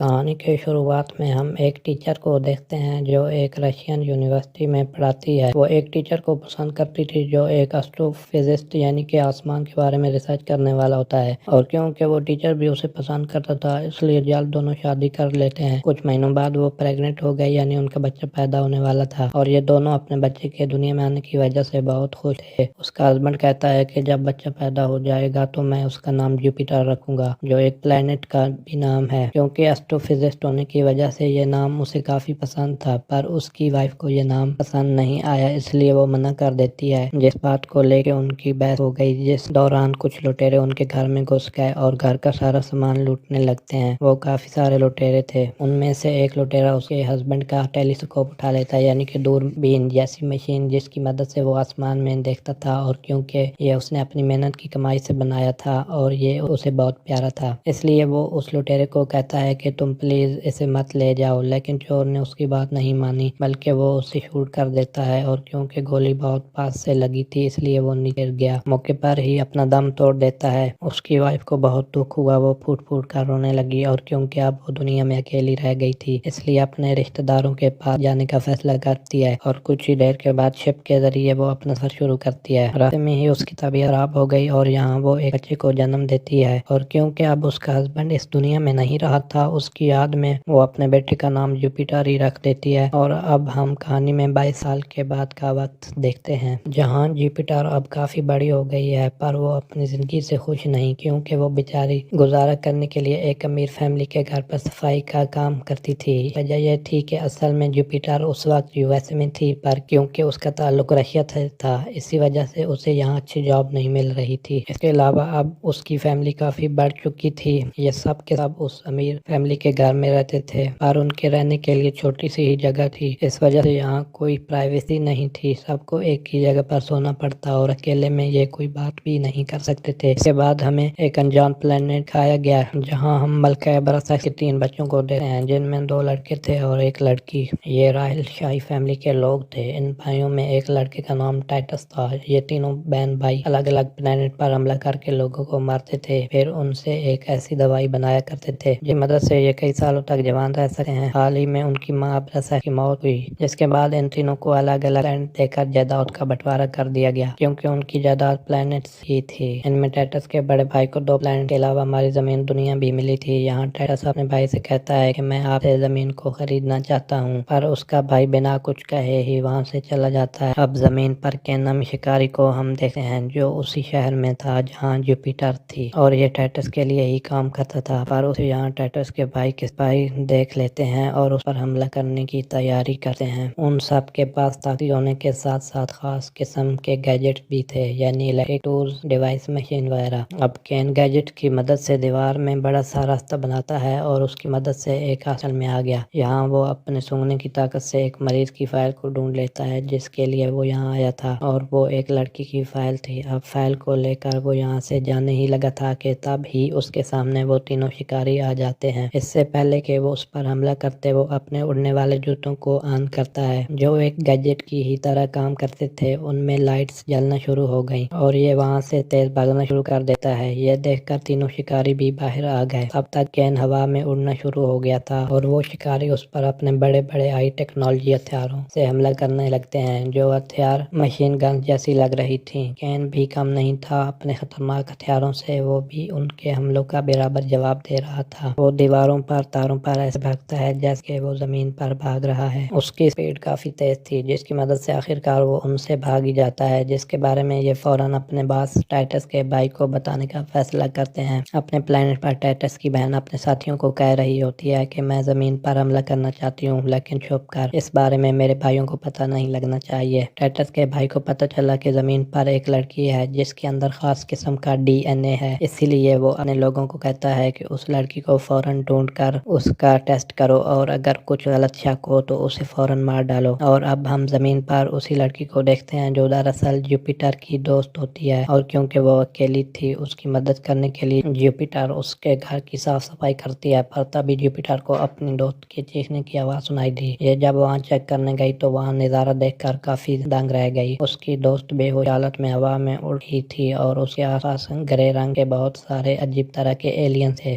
کہانی کی شروعات میں ہم ایک ٹیچر کو دیکھتے ہیں جو ایک رشین یونیورسٹی میں پڑھاتی ہے۔ وہ ایک ٹیچر کو پسند کرتی تھی جو ایک اسٹرو فزسٹ یعنی کہ آسمان کے بارے میں ریسرچ کرنے والا ہوتا ہے، اور کیونکہ وہ ٹیچر بھی اسے پسند کرتا تھا اس لیے جلد دونوں شادی کر لیتے ہیں۔ کچھ مہینوں بعد وہ پریگننٹ ہو گئی، یعنی ان کا بچہ پیدا ہونے والا تھا، اور یہ دونوں اپنے بچے کے دنیا میں آنے کی وجہ سے بہت خوش تھے۔ اس کا ہسبینڈ کہتا ہے کہ جب بچہ پیدا ہو جائے گا تو میں اس کا نام جوپیٹر رکھوں گا، جو ایک پلانٹ کا بھی نام ہے۔ کیونکہ ایسٹروفزسٹ ہونے کی وجہ سے یہ نام اسے کافی پسند تھا، پر اس کی وائف کو یہ نام پسند نہیں آیا، اس لیے وہ منع کر دیتی ہے، جس بات کو لے کے ان کی بحث ہو گئی، جس دوران کچھ لٹیرے ان کے گھر میں گھس گئے اور گھر کا سارا سامان لوٹنے لگتے ہیں۔ وہ کافی سارے لٹیرے تھے، ان میں سے ایک لٹیرا اس کے ہسبینڈ کا ٹیلیسکوپ اٹھا لیتا ہے، یعنی کہ دوربین جیسی مشین، جس کی مدد سے وہ آسمان میں دیکھتا تھا، اور کیونکہ یہ اس نے اپنی محنت کی کمائی سے بنایا تھا اور یہ اسے بہت پیارا تھا، اس لیے وہ اس لٹیرے کو کہتا ہے کہ تم پلیز اسے مت لے جاؤ، لیکن چور نے اس کی بات نہیں مانی، بلکہ وہ اسے شوٹ کر دیتا ہے، اور کیونکہ گولی بہت پاس سے لگی تھی اس لیے وہ نیچے گر گیا، موقع پر ہی اپنا دم توڑ دیتا ہے۔ اس کی وائف کو بہت دکھ ہوا، وہ پھوٹ پھوٹ کر رونے لگی، اور کیونکہ اب وہ دنیا میں اکیلی رہ گئی تھی اس لیے اپنے رشتہ داروں کے پاس جانے کا فیصلہ کرتی ہے، اور کچھ ہی دیر کے بعد شپ کے ذریعے وہ اپنا سفر شروع کرتی ہے۔ راستے میں ہی اس کی طبیعت خراب ہو گئی اور یہاں وہ ایک بچے کو جنم دیتی ہے، اور کیونکہ اب اس کا ہسبینڈ اس دنیا میں نہیں رہا تھا، اس کی یاد میں وہ اپنے بیٹے کا نام جوپیٹر ہی رکھ دیتی ہے۔ اور اب ہم کہانی میں 22 سال کے بعد کا وقت دیکھتے ہیں، جہاں جوپیٹر اب کافی بڑی ہو گئی ہے، پر وہ اپنی زندگی سے خوش نہیں، کیونکہ وہ بیچاری گزارا کرنے کے لیے ایک امیر فیملی کے گھر پر صفائی کا کام کرتی تھی۔ وجہ یہ تھی کہ اصل میں جوپیٹر اس وقت USA میں تھی، پر کیونکہ اس کا تعلق رشیا سے تھا اسی وجہ سے اسے یہاں اچھی جاب نہیں مل رہی تھی۔ اس کے علاوہ اب اس کی فیملی کافی بڑھ چکی تھی، یہ سب کے سب اس امیر فیملی کے گھر میں رہتے تھے، اور ان کے رہنے کے لیے چھوٹی سی ہی جگہ تھی، اس وجہ سے یہاں کوئی پرائیویسی نہیں تھی، سب کو ایک ہی جگہ پر سونا پڑتا، اور اکیلے میں یہ کوئی بات بھی نہیں کر سکتے تھے۔ اس کے بعد ہمیں ایک انجان پلانٹ کھایا گیا، جہاں ہم ملکہ برساس کے 3 بچوں کو دیکھتے ہیں، جن میں 2 لڑکے تھے اور 1 لڑکی۔ یہ رائل شاہی فیملی کے لوگ تھے۔ ان بھائیوں میں ایک لڑکے کا نام ٹائٹس تھا۔ یہ تینوں بہن بھائی الگ الگ پلانٹ پر حملہ کر کے لوگوں کو مارتے تھے، پھر ان سے ایک ایسی دوائی بنایا کرتے تھے جس کی مدد سے یہ کئی سالوں تک جوان رہ سکتے ہیں۔ حال ہی میں ان کی ماں برسا کی موت ہوئی، جس کے بعد ان تینوں کو الگ الگ پلانٹ دے کر جائیداد کا بنٹوارا کر دیا گیا، کیونکہ ان کی جائیداد پلانٹس ہی تھی۔ ان میں ٹائٹس کے بڑے بھائی کو 2 پلانٹ کے علاوہ ہماری زمین دنیا بھی ملی تھی۔ یہاں ٹائٹس اپنے بھائی سے کہتا ہے کہ میں آپ سے زمین کو خریدنا چاہتا ہوں، پر اس کا بھائی بنا کچھ کہے ہی وہاں سے چلا جاتا ہے۔ اب زمین پر کین نامی شکاری کو ہم دیکھتے ہیں، جو اسی شہر میں تھا جہاں جوپیٹر تھی، اور یہ ٹائٹس کے لیے ہی کام کرتا تھا، پر اسے یہاں ٹائٹس کے بھائی کے سپاہی دیکھ لیتے ہیں اور اس پر حملہ کرنے کی تیاری کرتے ہیں۔ ان سب کے پاس طاقتی ہونے کے ساتھ ساتھ خاص قسم کے گیجٹ بھی تھے، یعنی الیکٹرک ٹولز، ڈیوائس، مشین وغیرہ۔ اب کین گیجٹ کی مدد سے دیوار میں بڑا سا راستہ بناتا ہے اور اس کی مدد سے ایک ہاسپٹل میں آ گیا۔ یہاں وہ اپنے سونگنے کی طاقت سے ایک مریض کی فائل کو ڈھونڈ لیتا ہے جس کے لیے وہ یہاں آیا تھا، اور وہ ایک لڑکی کی فائل تھی۔ اب فائل کو لے کر وہ یہاں سے جانے ہی لگا تھا کہ تب ہی اس کے سامنے وہ تینوں شکاری آ جاتے ہیں۔ اس سے پہلے کہ وہ اس پر حملہ کرتے، وہ اپنے اڑنے والے جوتوں کو آن کرتا ہے، جو ایک گیجٹ کی ہی طرح کام کرتے تھے۔ ان میں لائٹس جلنا شروع ہو گئیں اور یہ وہاں سے تیز بھاگنا شروع کر دیتا ہے۔ یہ دیکھ کر تینوں شکاری بھی باہر آ گئے۔ اب تک کین ہوا میں اڑنا شروع ہو گیا تھا، اور وہ شکاری اس پر اپنے بڑے بڑے ہائی ٹیکنالوجی ہتھیاروں سے حملہ کرنے لگتے ہیں، جو ہتھیار مشین گن جیسی لگ رہی تھیں۔ کین بھی کم نہیں تھا، اپنے خطرناک ہتھیاروں سے وہ بھی ان کے حملوں کا برابر جواب دے رہا تھا۔ وہ دیواروں پر، تاروں پر ایسے بھاگتا ہے جیسے کہ وہ زمین پر بھاگ رہا ہے۔ اس کی سپیڈ کافی تیز تھی، جس کی مدد سے آخرکار وہ ان سے بھاگ ہی جاتا ہے، جس کے بارے میں یہ فوراً اپنے باس ٹائٹس کے بھائی کو بتانے کا فیصلہ کرتے ہیں۔ اپنے پلانٹ پر ٹائٹس کی بہن اپنے ساتھیوں کو کہہ رہی ہوتی ہے کہ میں زمین پر حملہ کرنا چاہتی ہوں، لیکن چھپ کر، اس بارے میں میرے بھائیوں کو پتہ نہیں لگنا چاہیے۔ ٹائٹس کے بھائی کو پتہ چلا کہ زمین پر ایک لڑکی ہے جس کے اندر خاص قسم کا DNA ہے، اسی لیے وہ اپنے لوگوں کو کہتا ہے کہ اس لڑکی کو فوراً ڈھونڈ کر اس کا ٹیسٹ کرو، اور اگر کچھ غلط شک ہو تو اسے فوراً مار ڈالو۔ اور اب ہم زمین پر اسی لڑکی کو دیکھتے ہیں جو دراصل جوپیٹر کی دوست ہوتی ہے، اور کیونکہ وہ اکیلی تھی، اس کی مدد کرنے کے لیے جوپیٹر اس کے گھر کی صاف صفائی کرتی ہے، پر تبھی جوپیٹر کو اپنی دوست کے چیخنے کی آواز سنائی دی۔ یہ جب وہاں چیک کرنے گئی تو وہاں نظارہ دیکھ کر کافی دنگ رہ گئی۔ اس کی دوست بے ہوش حالت میں ہوا میں اڑ رہی تھی، اور اس کے آس پاس گرے رنگ کے بہت سارے عجیب طرح کے ایلین تھے۔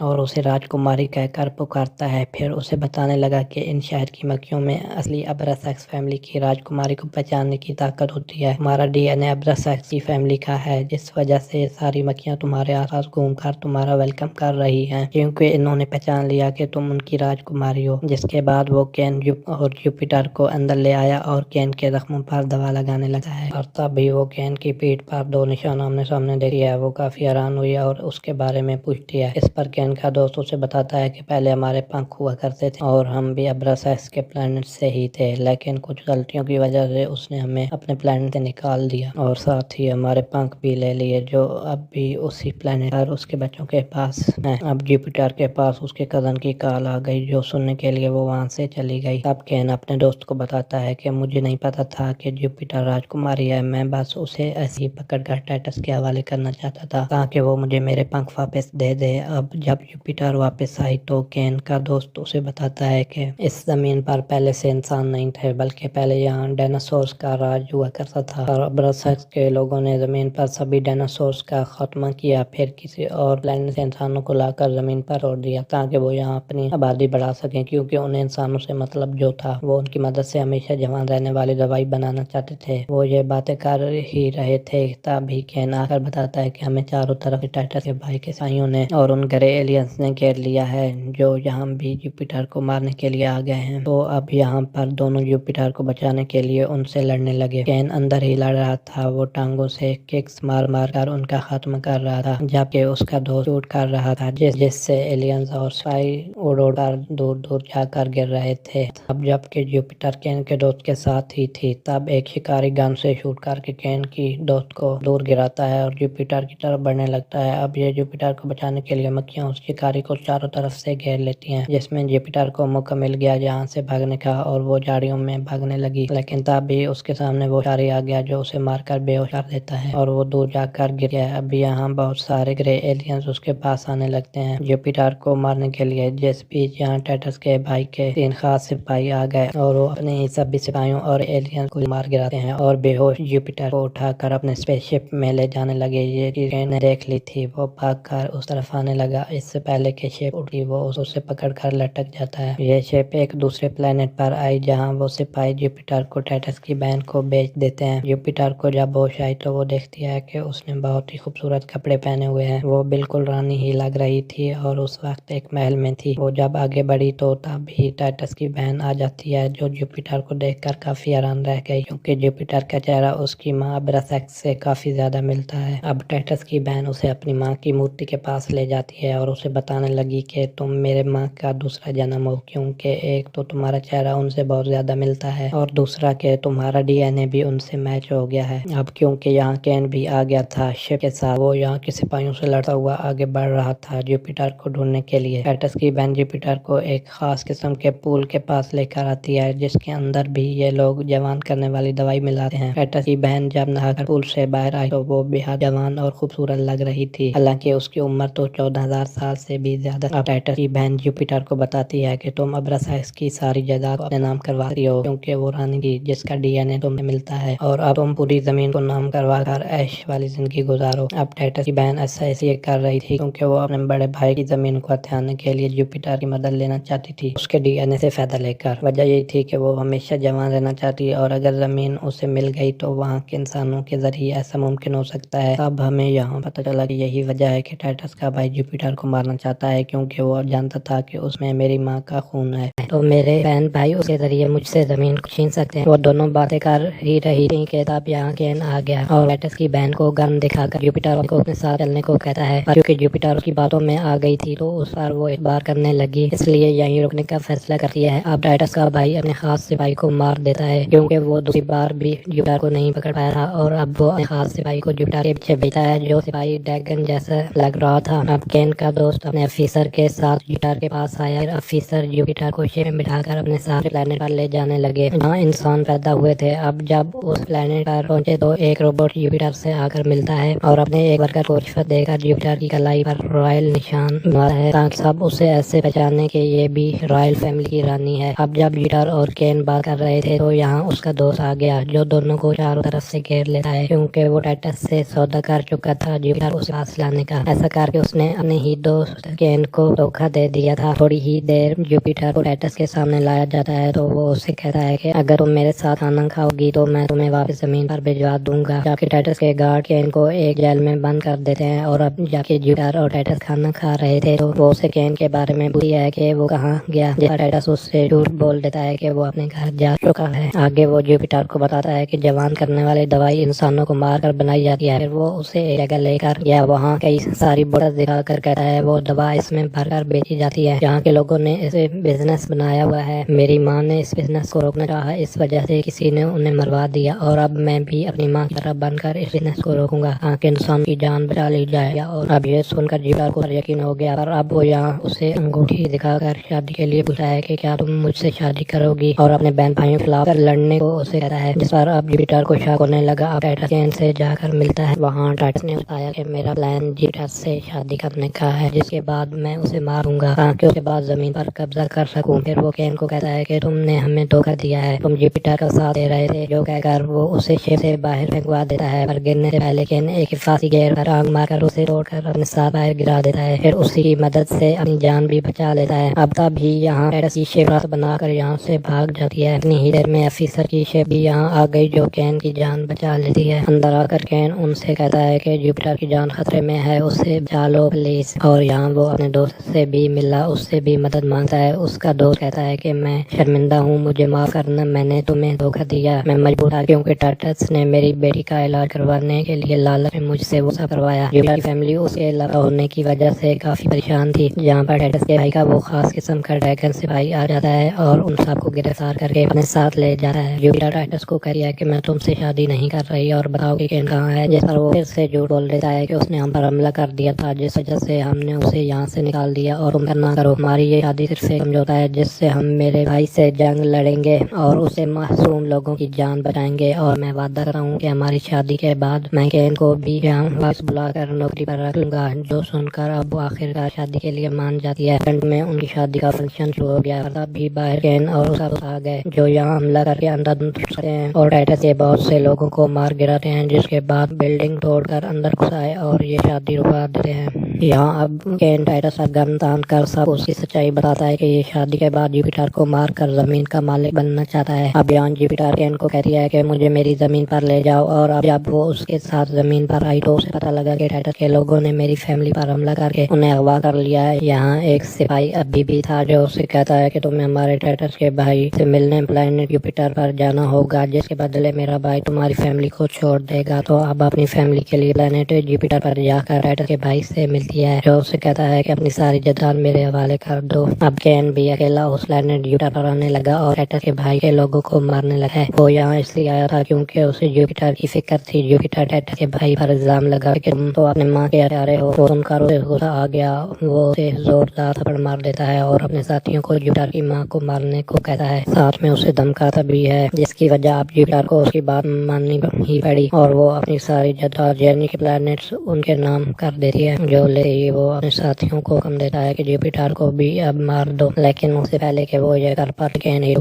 اور اسے راجکماری کہہ کر پکارتا ہے۔ پھر اسے بتانے لگا کہ ان شہر کی مکھیوں میں اصلی ابراسیکس فیملی کی راجکماری کو پہچاننے کی طاقت ہوتی ہے۔ ہمارا ڈی این اے ابراسیکس کی فیملی کا ہے، جس وجہ سے ساری مکھیاں تمہارے آس پاس گھوم کر تمہارا ویلکم کر رہی ہیں، کیونکہ انہوں نے پہچان لیا کہ تم ان کی راجکماری ہو۔ جس کے بعد وہ کین اور جوپیٹر کو اندر لے آیا اور کین کے زخموں پر دوا لگانے لگا ہے، اور تب بھی وہ کین کی پیٹھ پر 2 نشان آمنے سامنے دیکھی ہے۔ وہ کافی حیران ہوئی اور اس کے بارے میں پوچھتی ہے۔ اس پر کین کا دوست اسے بتاتا ہے کہ پہلے ہمارے پنکھ ہوا کرتے تھے اور ہم بھی ابراسیکس کے پلانٹ سے ہی تھے، لیکن کچھ غلطیوں کی وجہ سے اس نے ہمیں اپنے پلانٹ سے نکال دیا اور ساتھ ہی ہمارے پنکھ بھی لے لیے، جو اب بھی اسی پلانٹ پر اس کے بچوں کے پاس ہیں۔ اب جوپیٹر کے پاس اس کے کزن کی کال آ گئی، جو سننے کے لیے وہ وہاں سے چلی گئی۔ تب کین اپنے دوست کو بتاتا ہے کہ مجھے نہیں پتا تھا کہ جوپیٹر راجکماری ہے، میں بس اسے ایسے ہی پکڑ کر ٹائٹس کے حوالے کرنا چاہتا تھا تاکہ وہ مجھے میرے پنکھ واپس دے دے۔ اب جب جوپیٹر واپس آئی تو کین کا دوست اسے بتاتا ہے کہ اس زمین پر پہلے سے انسان نہیں تھے، بلکہ پہلے یہاں ڈائناسورز کا راج ہوا کرتا تھا، اور ابراسیکس کے لوگوں نے زمین پر سبھی ڈائناسورز کا خاتمہ کیا، پھر کسی اور پلانٹ سے انسانوں کو لا کر زمین پر روک دیا تاکہ وہ یہاں اپنی آبادی بڑھا سکیں، کیونکہ انہیں انسانوں سے مطلب جو تھا وہ ان کی مدد سے ہمیشہ جوان رہنے والی دوائی بنانا چاہتے تھے۔ وہ یہ باتیں کر ہی رہے تھے تبھی کین آ کر بتاتا ہے کہ ہمیں چاروں طرف ٹائٹس کے بھائی کے سائیوں نے اور ان گرے ایلینز نے گھیر لیا ہے، جو یہاں بھی جوپیٹر کو مارنے کے لیے آ گئے ہیں۔ تو اب یہاں پر دونوں جوپیٹر کو بچانے کے لیے ان سے لڑنے لگے۔ کین اندر ہی لڑ رہا تھا، وہ ٹانگوں سے ککس مار مار کر ان کا خاتمہ کر رہا تھا، جبکہ اس کا دوست شوٹ کر رہا تھا، جس سے ایلینز اور سپائی اڑ اڑ کر دور دور جا کر گر رہے تھے۔ اب جبکہ جوپیٹر کین کے دوست کے ساتھ ہی تھی، تب ایک شکاری گن سے شوٹ کر کے کین کی دوست کو دور گراتا ہے اور جوپیٹر کی طرف بڑھنے لگتا ہے۔ اب یہ جوپیٹر کو بچانے کے لیے مکھیاں اس شکاری کو چاروں طرف سے گھیر لیتی ہیں، جس میں جوپیٹر کو موقع مل گیا جہاں سے بھاگنے کا، اور وہ جھاڑیوں میں بھاگنے لگی، لیکن تب بھی اس کے سامنے وہ شکاری آ گیا جو اسے مار کر بے ہوش کر دیتا ہے اور وہ دور جا کر گر گیا۔ اب یہاں بہت سارے گرے ایلینز اس کے پاس آنے لگتے ہیں جوپیٹر کو مارنے کے لیے، جس بیچ یہاں ٹائٹس کے بھائی کے 3 خاص سپاہی آ گئے اور وہ اپنے ہی سبھی سپاہیوں اور ایلینز کو مار گراتے ہیں اور بے ہوش جوپیٹر کو اٹھا کر اپنے اسپیس شپ میں لے جانے لگے۔ یہ چیز کین نے دیکھ لی تھی، وہ بھاگ کر اس طرف آنے لگا۔ اس سے پہلے کہ شپ اٹھی وہ اسے پکڑ کر لٹک جاتا ہے۔ یہ شپ ایک دوسرے پلانٹ پر آئی جہاں وہ سپاہی جوپیٹر کو ٹائٹس کی بہن کو بیچ دیتے ہیں۔ جوپیٹر کو جب ہوش آئی تو وہ دیکھتی ہے کہ اس نے بہت ہی خوبصورت کپڑے پہنے ہوئے ہیں، وہ بالکل رانی ہی لگ رہی تھی اور اس وقت ایک محل میں تھی۔ وہ جب آگے بڑھی تو تب ہی ٹائٹس کی بہن آ جاتی ہے، جو جوپیٹر کو دیکھ کر کافی حیران رہ گئی، کیونکہ جوپیٹر کا چہرہ اس کی ماں ابراسیکس سے کافی زیادہ ملتا ہے۔ اب ٹائٹس کی بہن اسے اپنی ماں کی مورتی کے پاس لے جاتی ہے اور اسے بتانے لگی کہ تم میرے ماں کا دوسرا جنم ہو، کیونکہ ایک تو تمہارا چہرہ ان سے بہت زیادہ ملتا ہے اور دوسرا کہ تمہارا ڈی این اے بھی ان سے میچ ہو گیا ہے۔ اب کیونکہ یہاں کین بھی آ گیا تھا شپ کے ساتھ، وہ یہاں کے سپاہیوں سے لڑتا ہوا آگے بڑھ رہا تھا جوپیٹر کو ڈھونڈنے کے لیے۔ ٹائٹس کی بہن جوپیٹر کو ایک خاص قسم کے پول کے پاس لے کر آتی ہے، جس کے اندر بھی یہ لوگ جوان کرنے والی دوائی ملاتے ہیں۔ ٹائٹس کی بہن جب نہا کر پول سے باہر آئی تو وہ بے حد جوان اور خوبصورت لگ رہی تھی، حالانکہ اس کی عمر تو 14,000 سال سے بھی زیادہ۔ اب ٹائٹس کی بہن جوپیٹر کو بتاتی ہے کہ تم ابراسیکس کی ساری جائیداد کو اپنے نام کرواتی ہو، کیونکہ وہ رانی تھی جس کا ڈی این اے تمہیں ملتا ہے، اور اب تم پوری زمین کو نام کروا کر عیش والی زندگی گزارو۔ اب ٹائٹس کی بہن ایسا اس لیے کر رہی تھی کیونکہ وہ اپنے بڑے بھائی کی زمین کو ہتھیانے کے لیے جوپیٹر کی مدد لینا چاہتی تھی، اس کے ڈی این اے سے فائدہ لے کر۔ وجہ یہی تھی کہ وہ ہمیشہ جوان رہنا چاہتی، اور اگر زمین اسے مل گئی تو وہاں کے انسانوں کے ذریعے ایسا ممکن ہو سکتا ہے۔ اب ہمیں یہاں پتہ چلا کہ یہی وجہ ہے کہ ٹائٹس کا بھائی جوپیٹر کو مارنا چاہتا ہے، کیونکہ وہ جانتا تھا کہ اس میں میری ماں کا خون ہے، تو میرے بہن بھائی اس کے ذریعے مجھ سے زمین کو چھین سکتے ہیں۔ وہ دونوں باتیں کر ہی رہی تھی کہ تب یہاں کین آ گیا اور ٹائٹس کی بہن کو گن دکھا کر جوپیٹر کو اپنے ساتھ چلنے کو کہتا ہے، پر کیونکہ جوپیٹر اس کی باتوں میں آ گئی تھی تو اس پر وہ اعتبار کرنے لگی، اس لیے یہیں رکنے کا فیصلہ کرتی ہے۔ اب ٹائٹس کا بھائی اپنے خاص سپاہی کو مار دیتا ہے، کیونکہ وہ دوسری بار بھی جوپیٹر کو نہیں پکڑ پایا تھا، اور اب وہ اپنے خاص سپاہی کو جوپیٹر کے پیچھے بھیجتا ہے، جو سپاہی ڈریگن جیسا لگ رہا تھا۔ اب کین کا دوست اپنے آفیسر کے ساتھ جوپیٹر کے پاس آیا، پھر آفیسر جوپیٹر کو شپ میں بٹھا کر اپنے ساتھ پلانٹ پر لے جانے لگے جہاں انسان پیدا ہوئے تھے۔ اب جب اس پلانٹ پر پہنچے تو ایک روبوٹ جوپیٹر سے آ کر ملتا ہے اور اپنے ایک ورکر کو رشوت دے کر جوپیٹر کی کلائی پر رائل نشان بنواتا ہے تاکہ سب اسے ایسے پہچانے کہ یہ بھی رائل فیملی کی رانی ہے۔ اب جب جوپیٹر اور کین بات کر رہے تھے تو یہاں اس کا دوست آ گیا، جو دونوں کو چاروں طرف سے گھیر لیتا ہے، کیونکہ وہ ٹائٹس سے سودا کر چکا تھا جوپیٹر اسے پاس لانے کا۔ ایسا کر کے اس نے اپنے ہی دوست کین کو دھوکہ دے دیا تھا۔ تھوڑی ہی دیر جوپیٹر کو ٹائٹس کے سامنے لایا جاتا ہے تو وہ اسے کہتا ہے کہ اگر تم میرے ساتھ کھانا کھاؤ گی تو میں تمہیں واپس زمین پر بھجوا دوں گا، جبکہ ٹائٹس کے گارڈ کین کو ایک جیل میں بند کر دیتے ہیں۔ اور اب جب کہ جوپیٹر اور ٹائٹس کھانا کھا رہے تھے تو وہ اسے کین کے بارے میں پوچھتی ہے کہ وہ کہاں گیا، جس پر ٹائٹس اس سے جھوٹ بول دیتا ہے کہ وہ اپنے گھر جا چکا ہے۔ آگے وہ جوپیٹر کو بتاتا ہے کہ جوان کرنے والی دوائی انسانوں کو مار کر بنائی جاتی ہے۔ پھر وہ اسے ایک جگہ لے کر گیا، وہاں کئی ساری بوتل دکھا کر کہتا ہے وہ دوا اس میں بھر کر بیچی جاتی ہے، جہاں کے لوگوں نے اسے بزنس بنایا ہوا ہے۔ میری ماں نے اس بزنس کو روکنا چاہا، اس وجہ سے کسی نے انہیں مروا دیا، اور اب میں بھی اپنی ماں کی طرح بن کر اس بزنس کو روکوں گا تاکہ انسان کی جان بچا لی جائے۔ اور اب یہ سن کر جوپیٹر کو یقین ہو گیا، پر اب وہ یہاں اسے انگوٹھی دکھا کر شادی کے لیے پوچھتا ہے کہ کیا تم مجھ سے شادی کرو گی، اور اپنے بہن بھائیوں کے خلاف لڑنے کو اسے کہتا ہے، جس پر اب جوپیٹر کو شک ہونے لگا۔ اب ٹائٹس کین سے جا کر ملتا ہے، وہاں ٹائٹس نے بتایا کہ میرا پلان جوپیٹر سے شادی کرنے کا ہے، جس کے بعد میں اسے ماروں گا تاکہ اس کے بعد زمین پر قبضہ کر سکوں۔ پھر وہ کین کو کہتا ہے کہ تم نے ہمیں دھوکہ دیا ہے، تم جوپیٹر کا ساتھ دے رہے تھے، جو کہہ کر وہ اسے شپ سے باہر پھینکوا دیتا ہے، پر گرنے سے پہلے کین ایک حفاظتی گیئر پر آنکھ مار کر اسے توڑ کر اپنے ساتھ باہر گرا دیتا ہے، پھر اسی کی مدد سے اپنی جان بھی بچا لیتا ہے۔ اب تب ہی یہاں ٹائٹس کی شپ راست بنا کر یہاں سے بھاگ جاتی ہے۔ اتنی ہی دیر میں آفیسر کی شپ بھی یہاں آ گئی جو کین کی جان بچا لیتی ہے۔ اندر آ کر کین ان سے کہتا ہے کہ جوپیٹر کی جان خطرے میں ہے، اسے بچا لو پلیز، اور یہاں وہ اپنے دوست سے بھی ملا، اس سے بھی مدد مانگتا ہے۔ اس کا دوست کہتا ہے کہ میں شرمندہ ہوں، مجھے معاف کرنا، میں نے تمہیں دھوکہ دیا، میں مجبور تھا کیونکہ ٹائٹس نے میری بیٹی کا علاج کروانے کے لیے لالچ میں مجھ سے وہ سب کروایا۔ جوپیٹر کی فیملی اس کے علاقہ ہونے کی وجہ سے کافی پریشان تھی، جہاں پر ٹائٹس کے بھائی کا وہ خاص قسم کا ڈریگن سپاہی آ جاتا ہے اور ان سب کو گرفتار کر کے اپنے ساتھ لے جاتا ہے۔ جوپیٹر ٹائٹس کو کہتی ہے کہ میں تم سے شادی نہیں کر رہی اور بتاؤ کہ کین کہاں ہے، جس پر وہ پھر سے جھوٹ بول دیتا ہے کہ اس نے ہم پر حملہ کر دیا تھا، جس وجہ سے ہم نے اسے یہاں سے نکال دیا، اور تم کرنا کرو، ہماری یہ شادی صرف ایک سمجھوتا ہے جس سے ہم میرے بھائی سے جنگ لڑیں گے اور اسے معصوم لوگوں کی جان بچائیں گے، اور میں وعدہ کرتا ہوں کہ ہماری شادی کے بعد میں کین کو بھی یہاں واپس بلا کر نوکری پر رکھ لوں گا۔ جو سن کر اب وہ آخرکار شادی کے لیے مان جاتی ہے۔ ٹینٹ میں ان کی شادی کا فنکشن شروع ہو گیا، تب بھی باہر کین اور اس کا دوست آ گئے جو یہاں حملہ کر کے اندر سکتے ہیں اور ٹائٹس کے بہت سے لوگوں کو مار گراتے ہیں، جس کے بعد بلڈنگ توڑ کر اندر گھس آئے اور یہ شادی رکوا دیتے ہیں۔ یہاں اب کین ٹائٹس کا گن تان کر سب اس کی سچائی بتاتا ہے کہ یہ شادی کے بعد جوپیٹر کو مار کر زمین کا مالک بننا چاہتا ہے۔ اب یہاں جوپیٹر کین کو کہتی ہے کہ مجھے میری زمین پر لے جاؤ، اور اب جب وہ اس کے ساتھ زمین پر آئی تو اسے پتہ لگا کہ ٹائٹس کے لوگوں نے میری فیملی پر حملہ کر کے انہیں اغوا کر لیا ہے۔ یہاں ایک سپاہی ابھی بھی تھا جو اسے کہتا ہے کہ تمہیں ہمارے ٹائٹس کے بھائی سے ملنے پلانٹ جوپیٹر پر جانا ہوگا، جس کے بدلے میرا بھائی تمہاری فیملی کو چھوڑ دے گا۔ تو اب اپنی فیملی کے لیے پلانٹ جوپیٹر پر جا کر ٹائٹس کے بھائی سے ملتی ہے، جو اسے کہتا ہے کہ اپنی ساری جائیداد میرے حوالے کر دو۔ اب کین بھی اکیلا اس پلانٹ جوپیٹر پر آنے لگا اور ٹائٹس کے بھائی کے لوگوں کو مارنے لگا۔ وہ یہاں اس لیے آیا تھا کیونکہ اسے جوپیٹر کی فکر تھی۔ جوپیٹر ٹائٹس کے بھائی پر الزام لگا کہ تم تو اپنے ماں کے پیارے ہو، وہ سن کر اسے غصہ آ گیا، وہ اسے زوردار تھپڑ مار دیتا ہے اور اپنے ساتھیوں کو جوپیٹر کی ماں کو مارنے کو کہتا ہے، ساتھ میں اسے دھمکاتا بھی ہے، جس کی وجہ اب جوپیٹر کو اس کی بات ماننی ہی پڑی اور وہ اپنی ساری جائیداد یعنی کہ پلانٹس ان کے نام کر دیتی ہے، جو لے ہی وہ اپنے ساتھیوں کو حکم دیتا ہے کہ جوپیٹر کو بھی اب مار دو، لیکن اس سے پہلے کہ وہ یہ کر پاتے کین ہی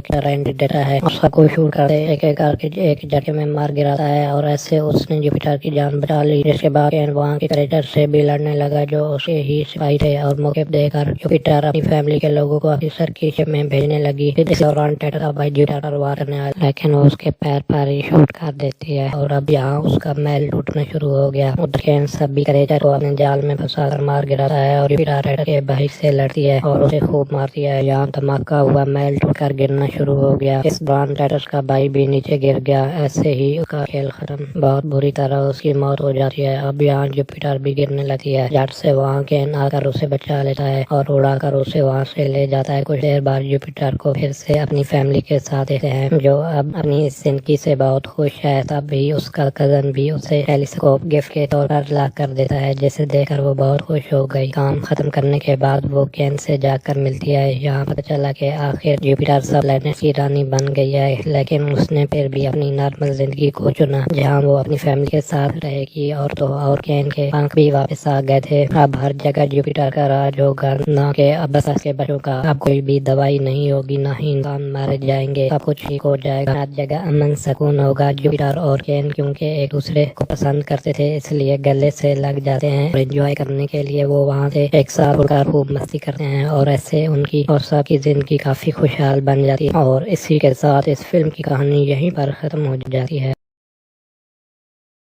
دیتا ہے اور سب کو شوٹ کرتے ایک ایک کر کے ایک جھٹکے میں مار گراتا ہے، اور ایسے اس نے جوپیٹر کی جان بچا لی۔ جس کے بعد کین وہاں کے کریٹر سے بھی لڑنے لگا جو اسے ہی سپاہی تھے، اور موقع دے کر جوپیٹر اپنی فیملی کے لوگوں کو آفیسر کی شپ میں بھیجنے لگی۔ اس دوران ٹائٹس کا بھائی جوپیٹر پر وار کرنے آیا، لیکن وہ اس کے پیر پر ہی شوٹ کر دیتی ہے، اور اب یہاں اس کا محل ٹوٹنا شروع ہو گیا۔ ادھر کین سبھی کریٹر کو اپنے جال میں پھنسا کر مار گراتا ہے، اور جوپیٹر ٹائٹس کے بھائی سے لڑتی ہے اور اسے خوب مارتی ہے۔ یہاں دھماکہ ہوا، محل ٹوٹ کر گرنا شروع ہو گیا۔ اس دوران ٹائٹس کا بھائی بھی نیچے گر گیا، ایسے ہی اس کا کھیل ختم، بہت بری طرح اس کی موت ہو جاتی ہے۔ اب یہاں جوپیٹر بھی گرنے لگتی ہے، جھٹ سے وہاں کین آ کر اسے بچا لیتا ہے اور اڑا کر اسے وہاں سے لے جاتا ہے۔ کچھ دیر بعد جوپیٹر کو پھر سے اپنی فیملی کے ساتھ دیکھتے ہیں، جو اب اپنی اس زندگی سے بہت خوش ہے۔ تب بھی اس کا کزن بھی اسے ٹیلیسکوپ گفٹ کے طور پر لا کر دیتا ہے، جسے دیکھ کر وہ بہت خوش ہو گئی۔ کام ختم کرنے کے بعد وہ کین سے جا کر ملتی ہے۔ یہاں پتہ چلا کہ آخر جوپیٹر سب پلانٹس کی رانی بن گئی ہے، لیکن اس نے پھر بھی اپنی نارمل زندگی کو چنا، جہاں وہ اپنی فیملی کے ساتھ رہے گی، اور تو اور کین کے آنکھ بھی واپس آ گئے تھے۔ اب ہر جگہ جوپیٹر کا راج ہوگا، نہ کہ اب بس کے بچوں کا۔ اب کوئی بھی دوائی نہیں ہوگی، نہ ہی انسان مارے جائیں گے، سب کچھ ٹھیک ہو جائے گا، ہر جگہ امن سکون ہوگا۔ جوپیٹر اور کین کیونکہ ایک دوسرے کو پسند کرتے تھے، اس لیے گلے سے لگ جاتے ہیں اور انجوائے کرنے کرنے کے لیے وہ وہاں سے ایک ساتھ خوب مستی کرتے ہیں، اور ایسے ان کی اور سب کی زندگی کافی خوشحال بن جاتی ہے، اور اسی کے ساتھ اس فلم کی کہانی یہیں پر ختم ہو جاتی ہے۔